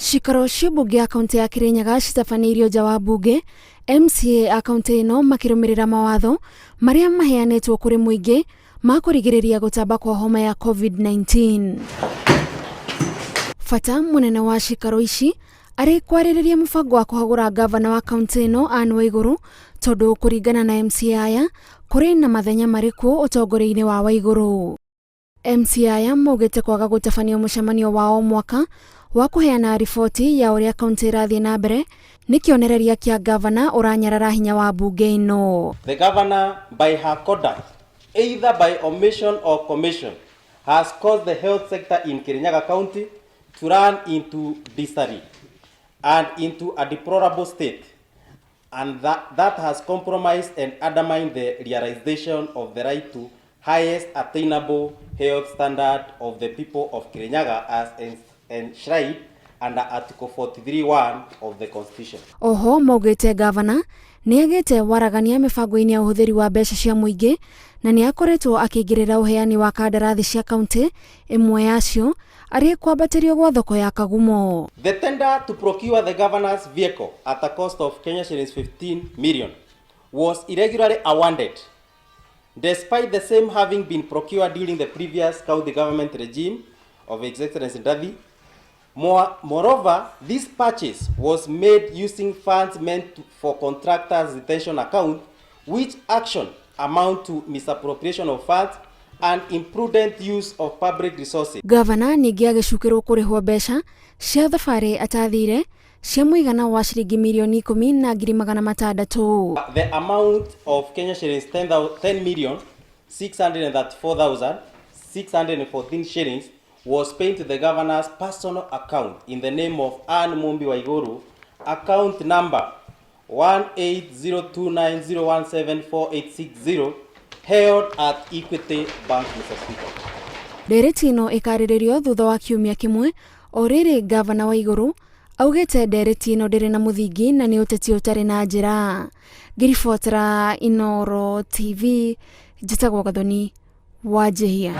Cikaro cia mbunge ya kaunti ya Kirinyaga citabanĩirio nja wa mbunge, MCA a kaunti ĩno makĩrũmĩrĩra mawatho marĩa maheanĩtwo kũrĩ mũingĩ ma kũrigĩrĩria gũtamba kwa homa ya COVID-19. Bata mũnene wa cikaro ici arĩ kwarĩrĩria mũbango wa kũhagũra gavana wa kaunti ĩno Anne Waiguru, tondũ kũringana na MCA aya kũrĩ na mathenya marĩkũ ũtongoria-inĩ wa Waiguru. MCA aya maugĩte kwaga gũtabanio mũcemanio wa o mwaka wa kũheana riboti ya ũrĩa kaunti ĩrathiĩ na mbere nĩ kĩonereria kĩa gavana ũranyarara hinya wa mbunge ĩno. The governor by her conduct, either by omission or commission, has caused the health sector in Kirinyaga County to run into disarray and into a deplorable state, and that has compromised and undermined the realization of the right to highest attainable health standard of the people of Kirinyaga as enshrined under Article 43(1) of the Constitution. Oho maugĩte gavana nĩ agĩte waragania mĩbango-inĩ ya ũhũthĩri wa mbeca cia mũingĩ na nĩ akoretwo akĩingĩrĩra ũheani wa kandarathi cia kaunti, ĩmwe yacio arĩ kwambatĩrio gwa thoko ya Kagumo. The tender to procure the governor's vehicle at a cost of Kenya shillings 15 million was irregularly awarded, despite the same having been procured during the previous county government regime of His Excellency Ndathi. Moreover, this purchase was made using funds meant for contractors' retention account, which action amount to misappropriation of funds and imprudent use of public resources. Gavana ningĩ agĩcukĩrwo kũrĩhwo mbeca cia thabarĩ atathire cia mũigana wa ciringi mirioni 10,600,000. The amount of Kenya shillings 10,634,614 shillings was paid to the governor's personal account in the name of Anne Mumbi Waiguru, account number 18029017480, held at Equity Bank, Mr. Speaker. Ndereti ĩno ĩkarĩrĩrio thutha wa kiumia kĩmwe o rĩrĩ gavana Waiguru augĩte ndereti ĩno ndĩrĩ na mũthingi na nĩ ũteti ũtarĩ na njĩra. Ngĩribotera Inooro TV, njĩtagwo Gathoni Wanjihia.